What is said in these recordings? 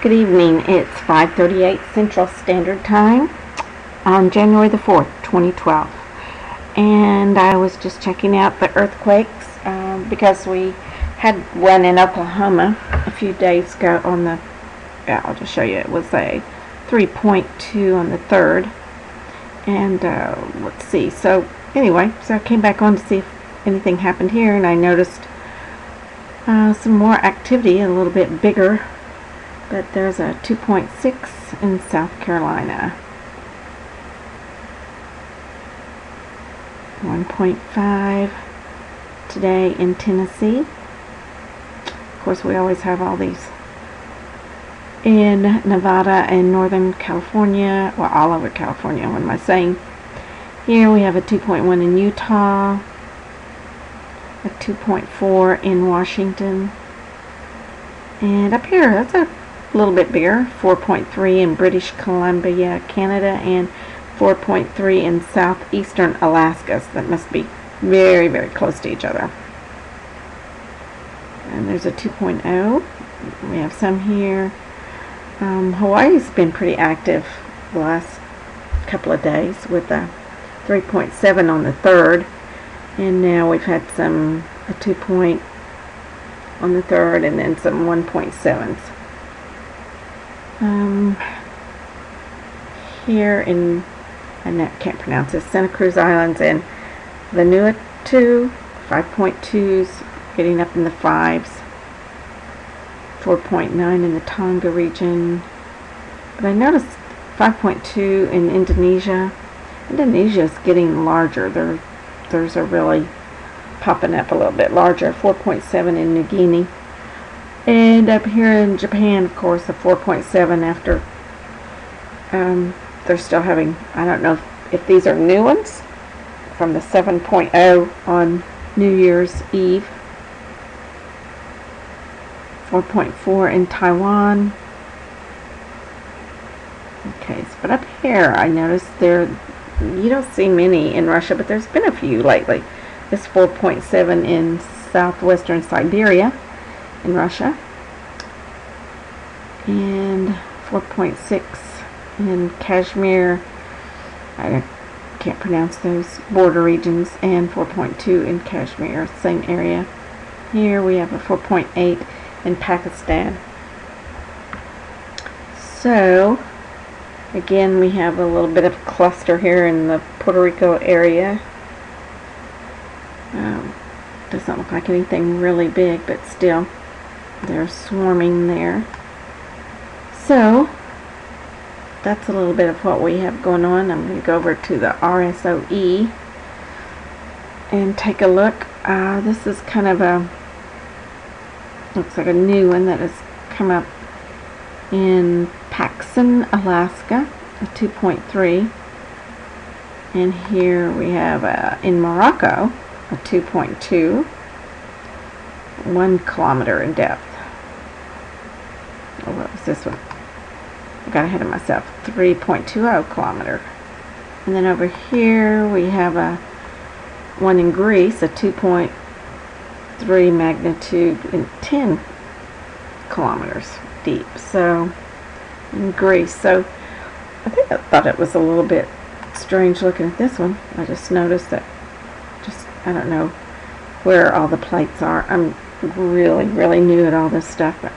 Good evening. It's 5:38 Central Standard Time on January the 4th, 2012. And I was just checking out the earthquakes because we had one in Oklahoma a few days ago on the, I'll just show you, it was a 3.2 on the 3rd. And let's see, so anyway, so I came back on to see if anything happened here, and I noticed some more activity, a little bit bigger. But there's a 2.6 in South Carolina, 1.5 today in Tennessee. Of course, we always have all these in Nevada and Northern California, well, all over California, what am I saying? Here we have a 2.1 in Utah, a 2.4 in Washington, and up here, that's a little bit bigger, 4.3 in British Columbia, Canada, and 4.3 in southeastern Alaska. So that must be very, very close to each other. And there's a 2.0. We have some here. Hawaii's been pretty active the last couple of days with a 3.7 on the 3rd. And now we've had a 2 point on the 3rd and then some 1.7s. Here in, I can't pronounce this, Santa Cruz Islands and Vanuatu, 5.2s, getting up in the 5s, 4.9 in the Tonga region. But I noticed 5.2 in Indonesia. Indonesia is getting larger. Theirs are really popping up a little bit larger, 4.7 in New Guinea. And up here in Japan, of course, a 4.7 after they're still having, I don't know if these are new ones from the 7.0 on New Year's Eve. 4.4 in Taiwan. Okay, so, but up here I noticed you don't see many in Russia, but there's been a few lately. This 4.7 in southwestern Siberia in Russia, and 4.6 in Kashmir, I can't pronounce those border regions, and 4.2 in Kashmir, same area. Here we have a 4.8 in Pakistan. So again, we have a little bit of a cluster here in the Puerto Rico area. Doesn't look like anything really big, but still they're swarming there. So that's a little bit of what we have going on. I'm going to go over to the RSOE and take a look. This is kind of looks like a new one that has come up in Paxson, Alaska, a 2.3. And here we have in Morocco, a 2.2, 1 kilometer in depth. Oh, what was this one? I got ahead of myself. 3.20 kilometer. And then over here we have one in Greece, a 2.3 magnitude and 10 kilometers deep. So in Greece. So I thought it was a little bit strange looking at this one. I just noticed that, I don't know where all the plates are. I'm really, really new at all this stuff, but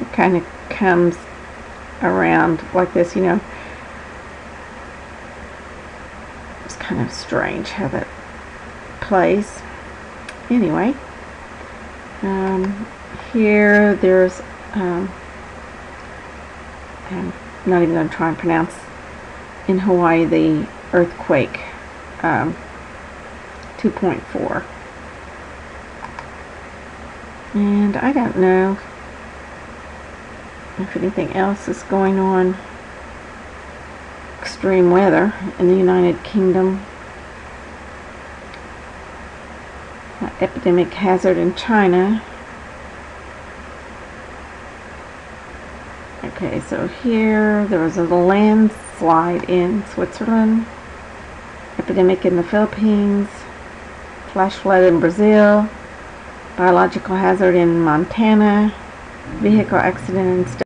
it kind of comes around like this, you know. It's kind of strange how that plays. Anyway, here there's I'm not even going to try and pronounce in Hawaii the earthquake, 2.4. And I don't know if anything else is going on. Extreme weather in the United Kingdom. Epidemic hazard in China. Okay, so here there was a landslide in Switzerland. Epidemic in the Philippines. Flash flood in Brazil. Biological hazard in Montana. Vehicle accident